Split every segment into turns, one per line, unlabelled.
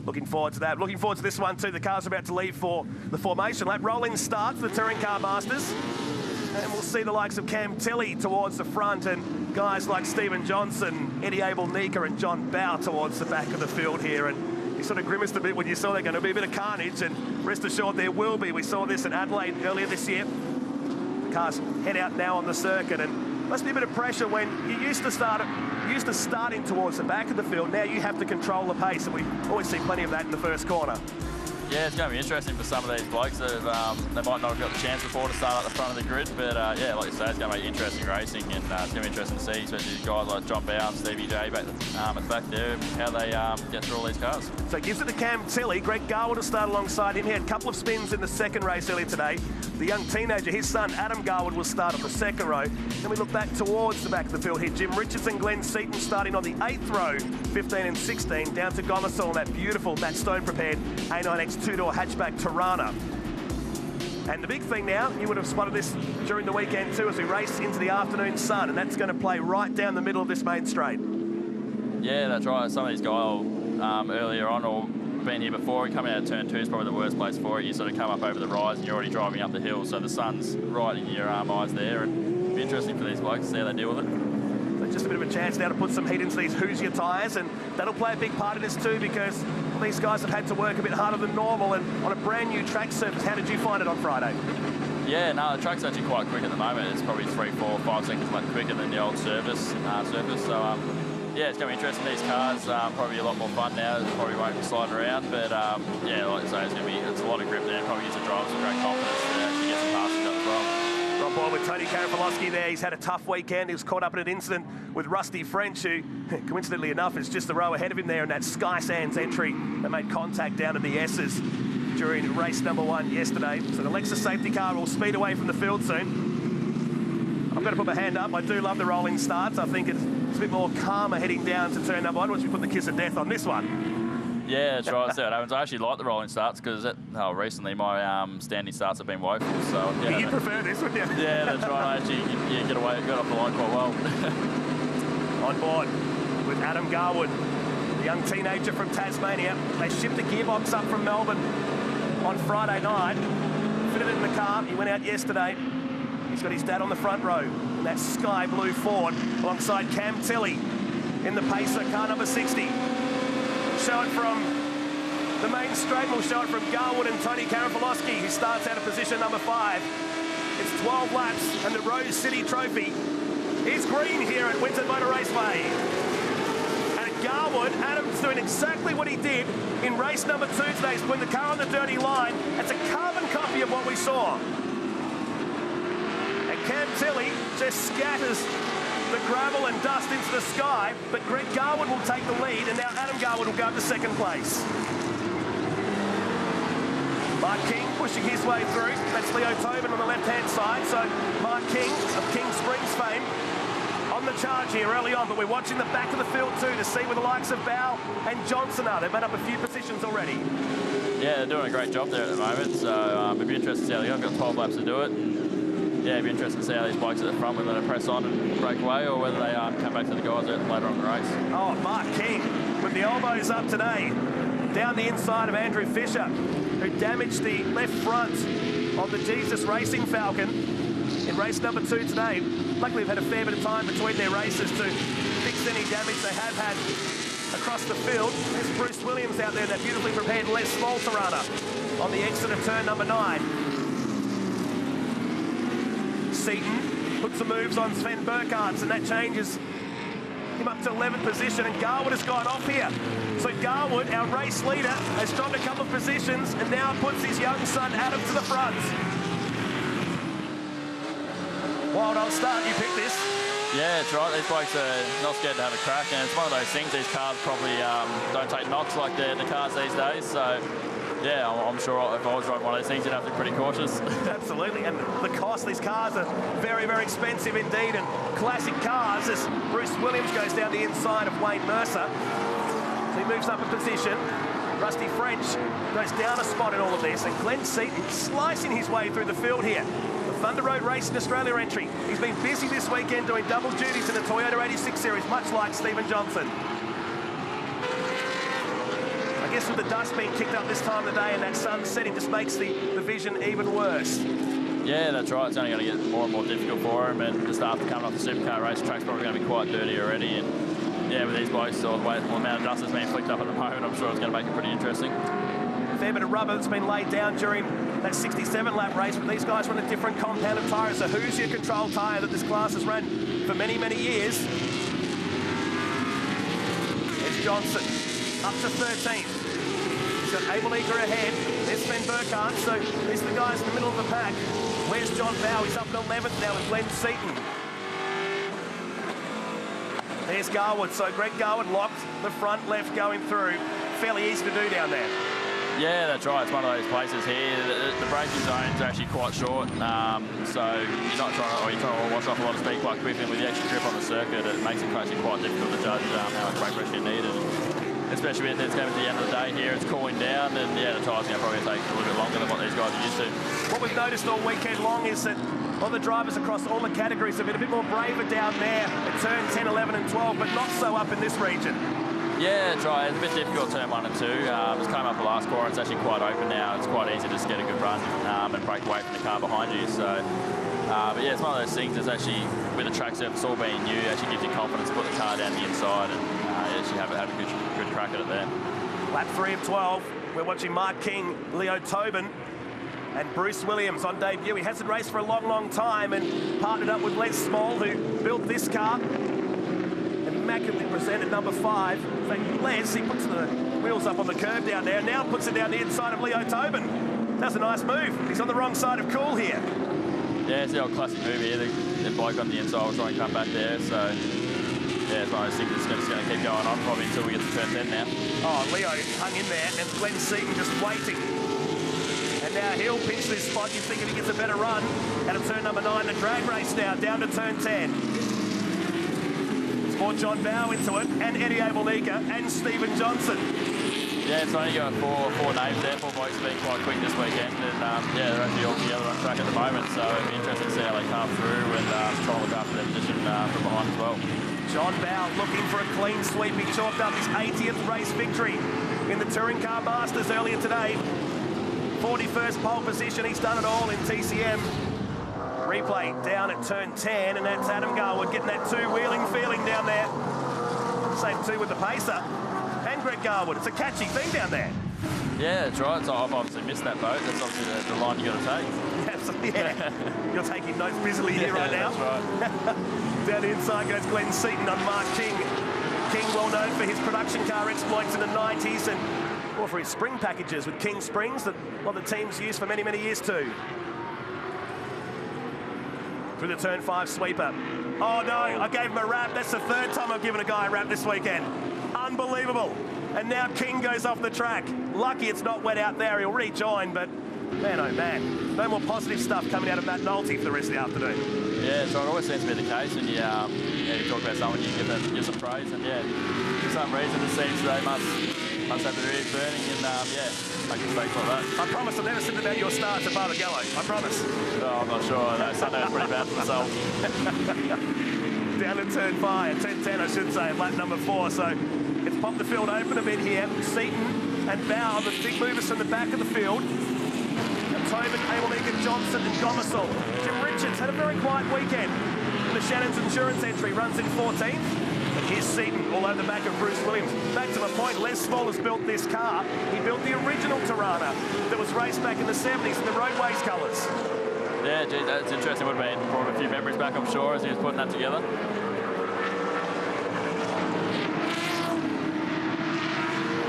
Looking forward to that. Looking forward to this one too. The cars are about to leave for the formation lap. Roll-in start for the Touring Car Masters. And we'll see the likes of Cam Tilley towards the front and guys like Stephen Johnson, Eddie Abel-Nika and John Bow towards the back of the field here. And you sort of grimaced a bit when you saw there going to be a bit of carnage, and rest assured there will be. We saw this in Adelaide earlier this year. The cars head out now on the circuit, and must be a bit of pressure when you used to starting towards the back of the field. Now you have to control the pace, and we always see plenty of that in the first corner.
Yeah, it's going to be interesting for some of these blokes that they might not have got the chance before to start at the front of the grid, but yeah, like you say, it's going to be interesting racing, and it's going to be interesting to see, especially guys like John Bow and Stevie J back at the back there, how they get through all these cars.
So it gives it to Cam Tilley. Greg Garwood will start alongside him. He had a couple of spins in the second race earlier today. The young teenager, his son Adam Garwood, will start on the second row. Then we look back towards the back of the field here. Jim Richardson, Glenn Seaton starting on the 8th row, 15 and 16, down to Gomersall, that beautiful Matt Stone prepared A9X two-door hatchback Tirana. And the big thing now, you would have spotted this during the weekend too, as we race into the afternoon sun, and that's going to play right down the middle of this main straight.
Yeah, that's right. Some of these guys earlier on, or been here before, coming out of turn 2 is probably the worst place for it. You sort of come up over the rise and you're already driving up the hill, so the sun's right in your eyes there, and it'll be interesting for these blokes to see how they deal with it.
So just a bit of a chance now to put some heat into these Hoosier tyres, and that'll play a big part in this too, because these guys have had to work a bit harder than normal, and on a brand new track surface. How did you find it on Friday?
Yeah, no, the track's actually quite quick at the moment. It's probably 3, 4, 5 seconds much quicker than the old surface. So yeah, it's going to be interesting. These cars probably a lot more fun now. It probably won't be sliding around, but yeah, like I say, it's a lot of grip there. Probably gives the drivers some great confidence to actually get some passes up as well.
On board with Tony Karafalowski there. He's had a tough weekend. He was caught up in an incident with Rusty French, who, coincidentally enough, is just the row ahead of him there in that Sky Sands entry that made contact down in the S's during race number 1 yesterday. So the Lexus safety car will speed away from the field soon. I'm going to put my hand up. I do love the rolling starts. I think it's a bit more calmer heading down to turn number 1 once we put the kiss of death on this one.
Yeah, that's right. That's how it happens. I actually like the rolling starts because recently my standing starts have been woeful. So yeah,
you prefer this, wouldn't you?
Yeah, that's right. Actually, you get off the line quite well.
On board with Adam Garwood, the young teenager from Tasmania. They shipped a gearbox up from Melbourne on Friday night, fitted it in the car. He went out yesterday. He's got his dad on the front row in that sky blue Ford alongside Cam Tilley in the Pacer, car number 60. Show it from the main straight. We'll show it from Garwood and Tony Karafalowski, who starts out of position number 5. It's 12 laps, and the Rose City Trophy is green here at Winton Motor Raceway. And at Garwood, Adam's doing exactly what he did in race number 2 today. He's putting the car on the dirty line. That's a carbon copy of what we saw. And Cam Tilley just scatters the gravel and dust into the sky, but Greg Garwood will take the lead, and now Adam Garwood will go up to second place. Mark King pushing his way through. That's Leo Tobin on the left-hand side. So Mark King of King Springs fame on the charge here early on, but we're watching the back of the field too to see where the likes of Bow and Johnson are. They've made up a few positions already. Yeah,
they're doing a great job there at the moment, so it'll be interesting to see how they go. I've got 12 laps to do it. Yeah, it'd be interesting to see how these bikes at the front, whether they press on and break away or whether they come back to the guys later on in the race.
Oh, Mark King with the elbows up today, down the inside of Andrew Fisher, who damaged the left front of the Jesus Racing Falcon in race number 2 today. Luckily, they've had a fair bit of time between their races to fix any damage they have had across the field. There's Bruce Williams out there, that beautifully prepared Les Small Tirana on the exit of turn number 9. Seaton puts some moves on Sven Burkhardt, and that changes him up to 11th position, and Garwood has gone off here. So Garwood, our race leader, has dropped a couple of positions and now puts his young son Adam to the front. Wild old start, you picked this.
Yeah, that's right. These blokes are not scared to have a crack, and it's one of those things, these cars probably don't take knocks like the cars these days, so yeah, I'm sure if I was driving one of those things, you'd have to be pretty cautious.
Absolutely, and the cost, these cars are very, very expensive indeed, and classic cars as Bruce Williams goes down the inside of Wayne Mercer. So he moves up a position. Rusty French goes down a spot in all of this, and Glenn Seaton slicing his way through the field here. The Thunder Road Racing Australia entry. He's been busy this weekend doing double duties in the Toyota 86 Series, much like Stephen Johnson. I guess with the dust being kicked up this time of the day and that sun setting just makes the vision even worse.
Yeah, that's right. It's only going to get more and more difficult for him, and just after coming off the supercar race, the track's probably going to be quite dirty already. And yeah, with these blokes, the amount of dust that's being flicked up at the moment, I'm sure it's going to make it pretty interesting.
A fair bit of rubber that's been laid down during that 67-lap race, but these guys run a different compound of tyres. So who's your control tyre that this class has run for many, many years? It's Johnson, up to 13th. He's got Abel Eager ahead. There's Sven Burkhardt, so these are the guys in the middle of the pack. Where's John Bow? He's up at 11th now with Glenn Seaton. There's Garwood, so Greg Garwood locked the front left going through. Fairly easy to do down there.
Yeah, that's right. It's one of those places here. The braking zone's actually quite short, so you're not trying to wash off a lot of speed quite quickly. And with the extra grip on the circuit, it makes it actually quite difficult to judge how much brake pressure you need. Especially when it's going to the end of the day here, it's cooling down, and yeah, the tyres are going to probably take a little bit longer than what these guys are used to.
What we've noticed all weekend long is that all the drivers across all the categories have been a bit more braver down there at turn 10, 11 and 12, but not so up in this region.
Yeah, that's right. It's a bit difficult turn 1 and 2. It's come up the last corner. It's actually quite open now. It's quite easy to just get a good run and break away from the car behind you. So, but yeah, it's one of those things that's actually, with the track surface all being new, actually gives you confidence to put the car down the inside and actually have a good crack at it there.
Lap 3 of 12. We're watching Mark King, Leo Tobin and Bruce Williams on debut. He hasn't raced for a long, long time and partnered up with Les Small, who built this car. Immaculately presented number 5. So Les, he puts the wheels up on the curb down there, now puts it down the inside of Leo Tobin. That's a nice move. He's on the wrong side of cool here.
Yeah, it's the old classic move here. The bloke on the inside will try and come back there. So, yeah, it's one of those things that's just going to keep going on probably until we get to turn 10 now.
Oh, Leo hung in there and Glenn Seaton just waiting. And now he'll pinch this spot. You think if he gets a better run out of turn number 9, the drag race now down to turn 10. More John Bow into it, and Eddie Abelnika and Stephen Johnson.
Yeah, it's only got four names there. 4 blokes have been quite quick this weekend, and yeah, they're actually all together on track at the moment, so it'll be interesting to see how they come through and try and look after their position from behind as well. John
Bow looking for a clean sweep. He chalked up his 80th race victory in the Touring Car Masters earlier today. 41st pole position, he's done it all in TCM. Replay down at turn 10, and that's Adam Garwood getting that two-wheeling feeling down there. Same two with the pacer and Greg Garwood. It's a catchy thing down there.
Yeah, that's right. So I've obviously missed that boat. That's obviously the line you got to take.
Absolutely, yeah. You're taking notes busily here right now.
That's right.
Down the inside goes Glenn Seaton on Mark King. King well known for his production car exploits in the 90s and well, for his spring packages with King Springs that a lot of the teams used for many, many years too. Through the turn 5 sweeper. Oh no, I gave him a wrap. That's the 3rd time I've given a guy a wrap this weekend. Unbelievable. And now King goes off the track. Lucky it's not wet out there. He'll rejoin, but man, oh man. No more positive stuff coming out of Matt Nolte for the rest of the afternoon.
Yeah, so it always seems to be the case. And you talk about someone, you give some praise. And yeah, for some reason it seems they must have their ears burning and yeah, make mistakes like that.
I promise I've never said about your starts at Barbagallo. I promise.
Oh, I'm not sure. No, Sunday was pretty bad for myself.
Down to turn 5, turn 10 I should say, lap number 4. So it's popped the field open a bit here. Seaton and Bow, the big movers from the back of the field. And Tobin, Abelnika, Johnson and Gomersall. Jim Richards had a very quiet weekend. The Shannon's Insurance entry runs in 14th. And here's Seaton all over the back of Bruce Williams. Back to the point, Les Small has built this car. He built the original Tirana that was raced back in the 70s in the Roadways colours.
Yeah, gee, that's interesting. Would have been brought a few memories back, I'm sure, as he was putting that together.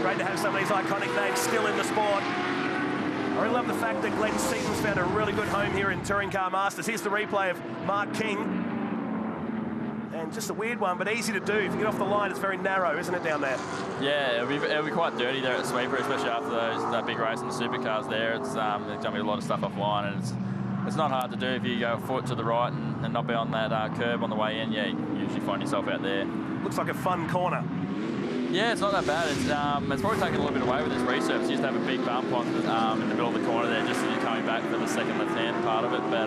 Great to have some of these iconic names still in the sport. I really love the fact that Glenn Seaton's found a really good home here in Touring Car Masters. Here's the replay of Mark King. And just a weird one, but easy to do. If you get off the line, it's very narrow, isn't it, down there?
Yeah, it'll be quite dirty there at the sweeper, especially after that big race in the supercars there. It's there's going to be a lot of stuff offline, and it's not hard to do if you go a foot to the right and not be on that curb on the way in. Yeah, you usually find yourself out there.
Looks like a fun corner.
Yeah, it's not that bad. It's probably taken a little bit away with this resurface. You used to have a big bump on in the middle of the corner there, just as you're coming back for the second left-hand part of it. But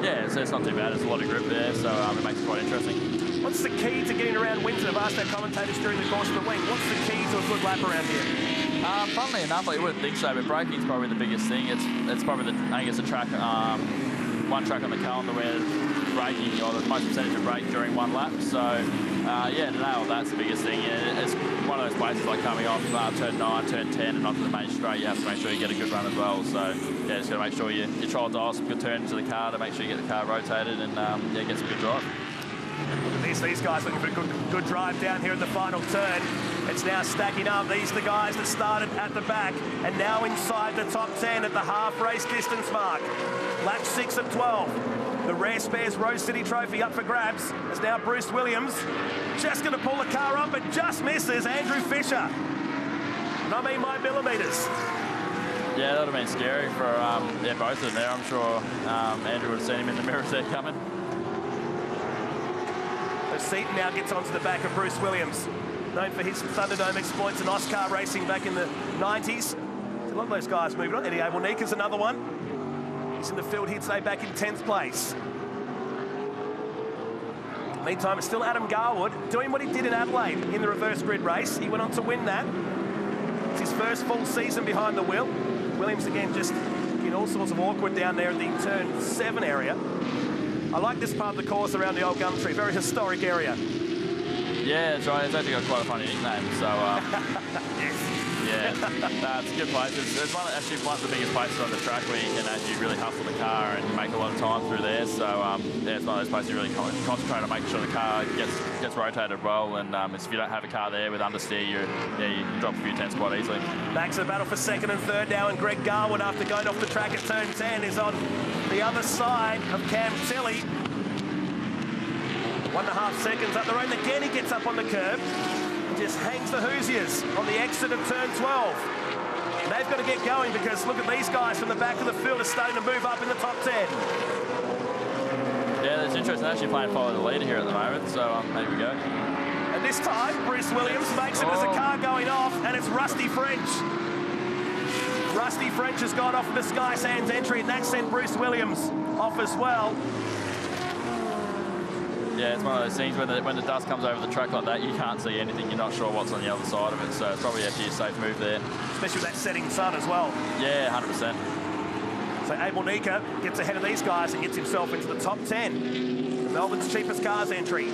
yeah, it's not too bad. There's a lot of grip there, so it makes it quite interesting.
What's the key to getting around Winton? I've asked our commentators during the course of the week. What's the key to a good lap around here?
Funnily enough, you wouldn't think so, but braking's probably the biggest thing. It's probably I think it's a track, one track on the calendar where braking, or the most percentage of brake during one lap. So yeah, to nail that's the biggest thing. It's one of those places like coming off turn 9, turn 10, and onto the main straight. You have to make sure you get a good run as well. So yeah, just got to make sure you trial dial some good turns to the car to make sure you get the car rotated and yeah, get some good drive.
These guys looking for a good drive down here in the final turn. It's now stacking up. These are the guys that started at the back and now inside the top 10 at the half race distance mark. Lap 6 of 12. The Rare Spares Rose City Trophy up for grabs as now Bruce Williams just going to pull the car up, but just misses Andrew Fisher. And I mean by millimetres.
Yeah, that would have been scary for yeah, both of them there. I'm sure Andrew would have seen him in the mirrors there coming.
So Seaton now gets onto the back of Bruce Williams, known for his Thunderdome exploits and Oscar racing back in the 90s. A lot of those guys moving on. Eddie Abelnika's another one. He's in the field here today, back in 10th place. Meantime, it's still Adam Garwood doing what he did in Adelaide in the reverse grid race. He went on to win that. It's his first full season behind the wheel. Williams again just in all sorts of awkward down there in the turn 7 area. I like this part of the course around the old gum tree, very historic area.
Yeah, that's right. It's actually got quite a funny nickname. So, yeah, it's a good place. It's actually one of the biggest places on the track where you can actually really hustle the car and make a lot of time through there. So, yeah, it's one of those places you really concentrate on making sure the car gets rotated well. And if you don't have a car there with understeer, you drop a few tenths quite easily. Back
to the battle for second and third now, and Greg Garwood, after going off the track at turn 10, is on the other side of Cam Tilley. 1.5 seconds up the road. Again, he gets up on the curb and just hangs the Hoosiers on the exit of turn 12. And they've got to get going because look at these guys from the back of the field are starting to move up in the top 10.
Yeah, it's interesting. They're actually playing follow the leader here at the moment, so there we go.
And this time, Bruce Williams makes it as a car going off, and it's Rusty French. Rusty French has gone off with the Sky Sands entry, and that sent Bruce Williams off as well.
Yeah, it's one of those things when the dust comes over the track like that, you can't see anything. You're not sure what's on the other side of it, so it's probably actually a safe move there.
Especially with that setting sun as well.
Yeah, 100%.
So Abelnika gets ahead of these guys and gets himself into the top 10. Melbourne's cheapest cars entry.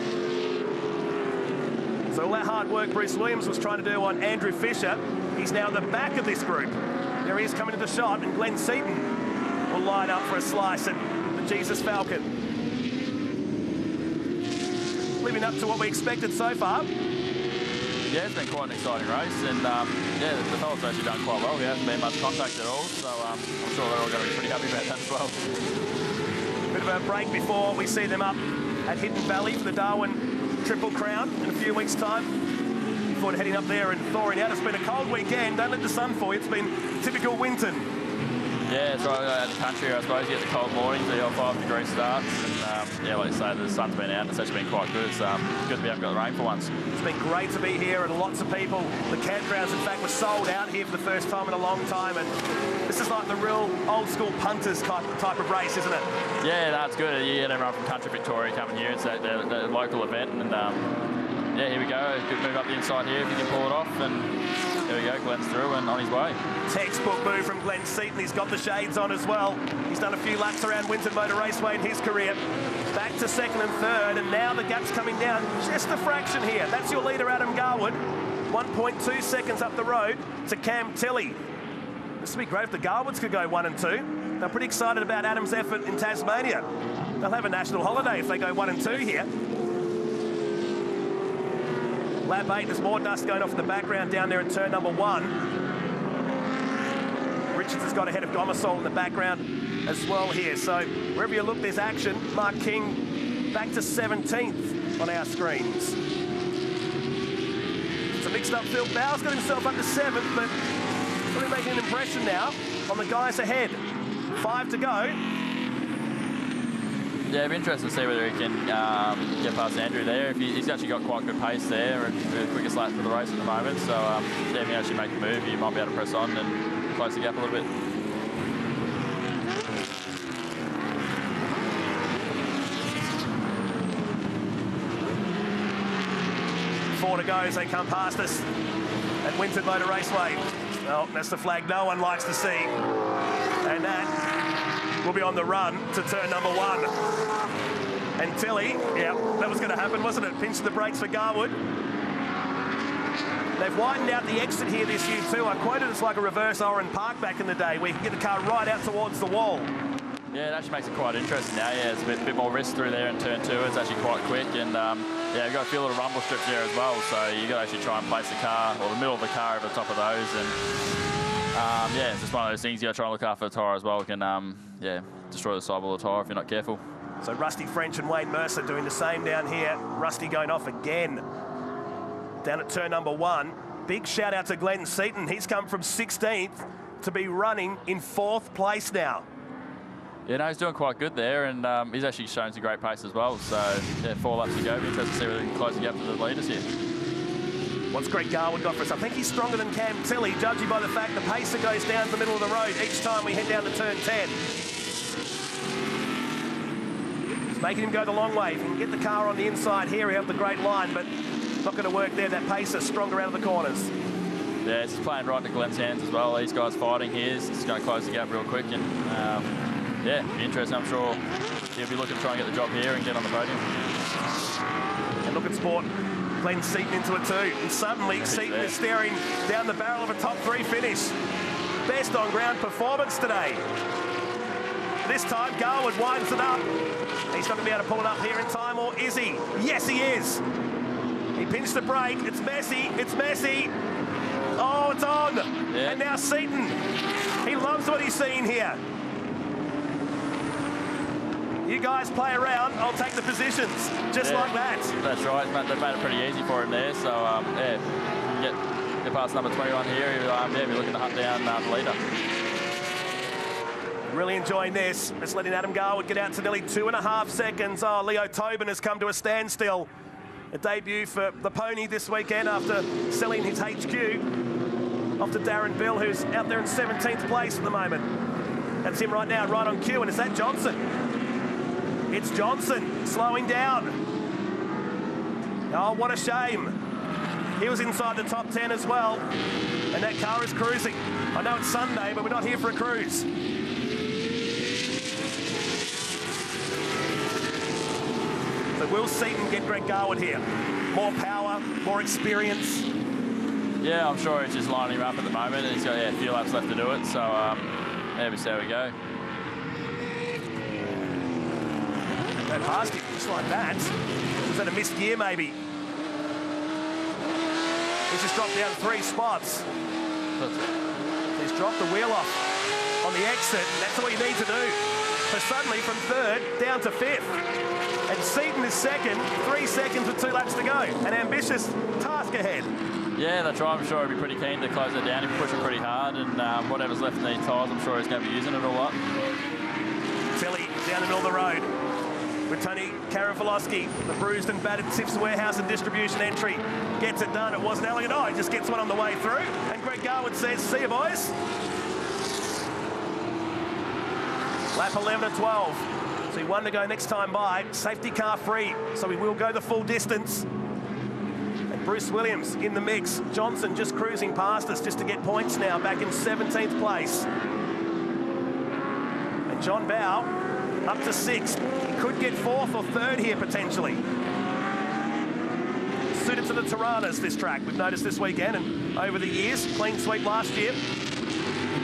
So all that hard work Bruce Williams was trying to do on Andrew Fisher, he's now at the back of this group. There he is coming to the shot, and Glenn Seaton will line up for a slice at the Jesus Falcon. Living up to what we expected so far.
Yeah, it's been quite an exciting race, and yeah, the fellas have actually done quite well. There hasn't been much contact at all, so I'm sure they're all going to be pretty happy about that as well.
Bit of a break before we see them up at Hidden Valley for the Darwin Triple Crown in a few weeks' time. Before heading up there and thawing out. It's been a cold weekend. Don't let the sun fool you. It's been typical Winton.
Yeah, it's right out of the country, I suppose. You get the cold mornings, the 5-degree starts, and yeah, like you say, the sun's been out, and it's actually been quite good. It's good to be able to get the rain for once.
It's been great to be here, and lots of people. The campgrounds, in fact, were sold out here for the first time in a long time, and this is like the real old-school punters type of race, isn't it?
Yeah, no, it's good. You get everyone from country Victoria coming here. It's the local event, and yeah, here we go. Good move up the inside here if you can pull it off, and there we go. Glenn's through and on his way.
Textbook move from Glenn Seaton. He's got the shades on as well. He's done a few laps around Winton Motor Raceway in his career. Back to second and third, and now the gap's coming down just a fraction here. That's your leader, Adam Garwood. 1.2 seconds up the road to Cam Tilley. This would be great if the Garwoods could go 1 and 2. They're pretty excited about Adam's effort in Tasmania. They'll have a national holiday if they go 1 and 2 here. Lap 8, there's more dust going off in the background down there in turn number 1. Richards has got ahead of Gomersall in the background as well here. So wherever you look, there's action. Mark King back to 17th on our screens. It's a mixed up field. Bowers got himself up to 7th, but really making an impression now on the guys ahead. 5 to go.
Yeah, it'd be interesting to see whether he can get past Andrew there. He's actually got quite good pace there and the quickest lap for the race at the moment. So yeah, if he actually make a move, you might be able to press on and close the gap a little bit.
Four to go as they come past us at Winton Motor Raceway. Well, that's the flag no one likes to see. And that will be on the run to turn number 1. And Tilly, yeah, that was going to happen, wasn't it? Pinch the brakes for Garwood. They've widened out the exit here this year too. I quoted it's like a reverse Oran Park back in the day where you can get the car right out towards the wall.
Yeah, it actually makes it quite interesting now. Yeah, it's a bit more risk through there in turn 2. It's actually quite quick, and yeah, you've got a few little rumble strips there as well, so you've got to actually try and place the car, or the middle of the car over the top of those, and yeah, it's just one of those things you got to try and look after the tyre as well. It can, yeah, destroy the sidewall of the tyre if you're not careful.
So Rusty French and Wayne Mercer doing the same down here. Rusty going off again down at turn number 1. Big shout out to Glenn Seaton. He's come from 16th to be running in 4th place now.
Yeah, no, he's doing quite good there, and he's actually shown some great pace as well. So, yeah, 4 laps to go. Be interested to see whether he can close the gap to the leaders here.
What's Greg Garwood got for us? I think he's stronger than Cam Tilley, judging by the fact the pacer goes down the middle of the road each time we head down to turn 10. It's making him go the long way. If he can get the car on the inside here, we have the great line, but not going to work there. That pacer stronger out of the corners.
Yeah, it's playing right to Glenn's hands as well. These guys fighting here. He's going to close the gap real quick, and yeah, be interesting. I'm sure he'll be looking to try and get the job here and get on the podium.
And look at Sport. Glenn Seaton into it too. And suddenly Seaton is staring down the barrel of a top 3 finish. Best on ground performance today. This time Garwood winds it up. He's not going to be able to pull it up here in time, or is he? Yes, he is. He pinched the brake. It's messy. It's messy. Oh, it's on.
Yeah.
And now Seaton. He loves what he's seeing here. You guys play around, I'll take the positions, just like that. That's
right, they've made it pretty easy for him there, so yeah, get past number 21 here, yeah, be looking to hunt down the leader.
Really enjoying this. It's letting Adam Garwood get out to nearly 2.5 seconds. Oh, Leo Tobin has come to a standstill. A debut for the pony this weekend after selling his HQ off to Darren Bill, who's out there in 17th place at the moment. That's him right now, right on cue, and is that Johnson? It's Johnson slowing down. Oh, what a shame. He was inside the top 10 as well. And that car is cruising. I know it's Sunday, but we're not here for a cruise. So will Seaton get Greg Garwood here? More power, more experience.
Yeah, I'm sure he's just lining him up at the moment. He's got a few laps left to do it. So, yeah, we'll see how we go. Go
past him, just like that. Was that a missed gear, maybe? He's just dropped down 3 spots. He's dropped the wheel off on the exit. That's all you need to do. So suddenly, from 3rd down to 5th. And Seaton is 2nd, 3 seconds with 2 laps to go. An ambitious task ahead.
Yeah, that's right. I'm sure he'll be pretty keen to close it down. He'll be pushing pretty hard, and whatever's left in these tyres, I'm sure he's going to be using it a lot.
Tilly down the middle of the road with Tony Karafalowski, the bruised and battered Tips Warehouse and Distribution entry. Gets it done. It wasn't elegant. Oh, he just gets one on the way through. And Greg Garwood says, see you, boys. Lap 11 and 12. So he 1 to go next time by. Safety car free, so he will go the full distance. And Bruce Williams in the mix. Johnson just cruising past us just to get points now, back in 17th place. And John Bow up to 6th. He could get 4th or 3rd here potentially. Suited to the Tiranas, this track, we've noticed this weekend, and over the years, clean sweep last year.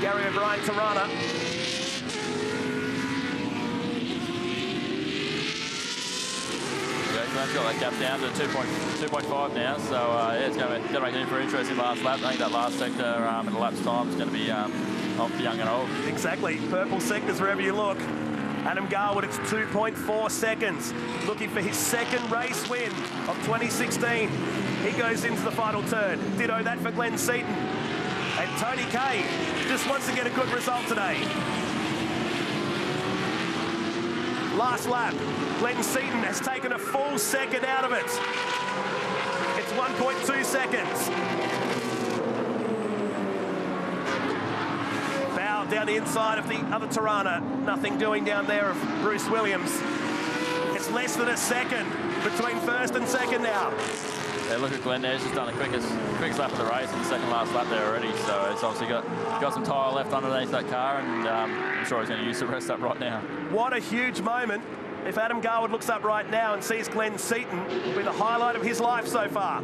Gary O'Brien Tirana.
Glenn's got that gap down to 2.5 now, so yeah, it's going to make it for an interesting last lap. I think that last sector in the lap's time is going to be young and old.
Exactly, purple sectors wherever you look. Adam Garwood, it's 2.4 seconds, looking for his 2nd race win of 2016. He goes into the final turn. Ditto that for Glenn Seaton. And Tony Kay just wants to get a good result today. Last lap, Glenn Seaton has taken a full 2nd out of it. It's 1.2 seconds. Bow down the inside of the other Tirana. Nothing doing down there of Bruce Williams. It's less than a second between 1st and 2nd now.
Yeah, look at Glenn there. He's just done the quickest lap of the race in the second last lap there already. So it's obviously got some tyre left underneath that car, and I'm sure he's going to use the rest up right now.
What a huge moment. If Adam Garwood looks up right now and sees Glenn Seaton, it'll be the highlight of his life so far.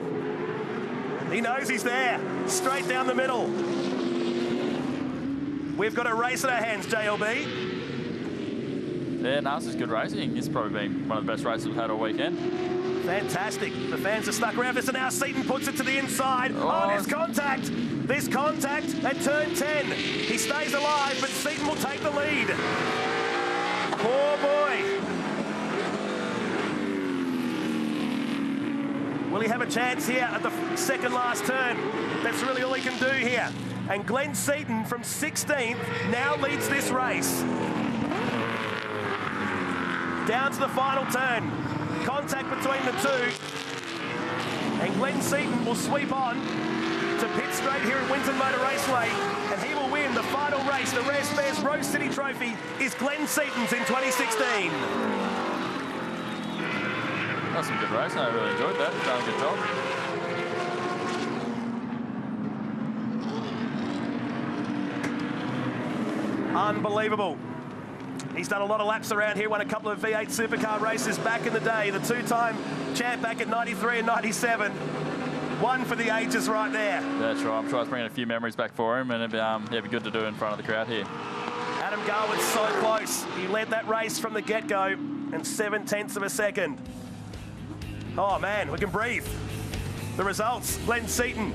He knows he's there, straight down the middle. We've got a race in our hands, JLB.
Yeah, no, this is good racing. It's probably been one of the best races we've had all weekend.
Fantastic. The fans are stuck around this, and now Seaton puts it to the inside. Oh, there's contact. There's contact at turn 10. He stays alive, but Seaton will take the lead. Poor boy. Will he have a chance here at the second last turn? That's really all he can do here. And Glenn Seaton from 16th now leads this race. Down to the final turn. Contact between the two. And Glenn Seaton will sweep on to pit straight here at Winton Motor Raceway, and he will win the final race. The Rare Spares Rose City Trophy is Glenn Seaton's in 2016.
That's some good racing. I really enjoyed that. Done a good job.
Unbelievable. He's done a lot of laps around here, won a couple of V8 supercar races back in the day. The two-time champ back at 93 and 97. One for the ages right there.
That's right. I'm sure it's bringing a few memories back for him, and it'd be good to do in front of the crowd here.
Adam Garwood's so close. He led that race from the get-go in 0.7 of a second. Oh, man, we can breathe. The results, Glenn Seaton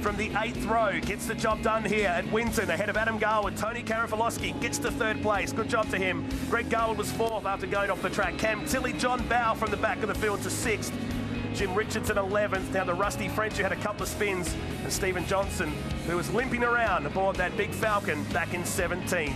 from the 8th row gets the job done here at Winton ahead of Adam Garwood. Tony Karafalowski gets to 3rd place. Good job to him. Greg Garwood was 4th after going off the track. Cam Tilley, John Bow from the back of the field to 6th. Jim Richardson 11th. Down to Rusty French, who had a couple of spins. And Stephen Johnson, who was limping around aboard that big Falcon back in 17th.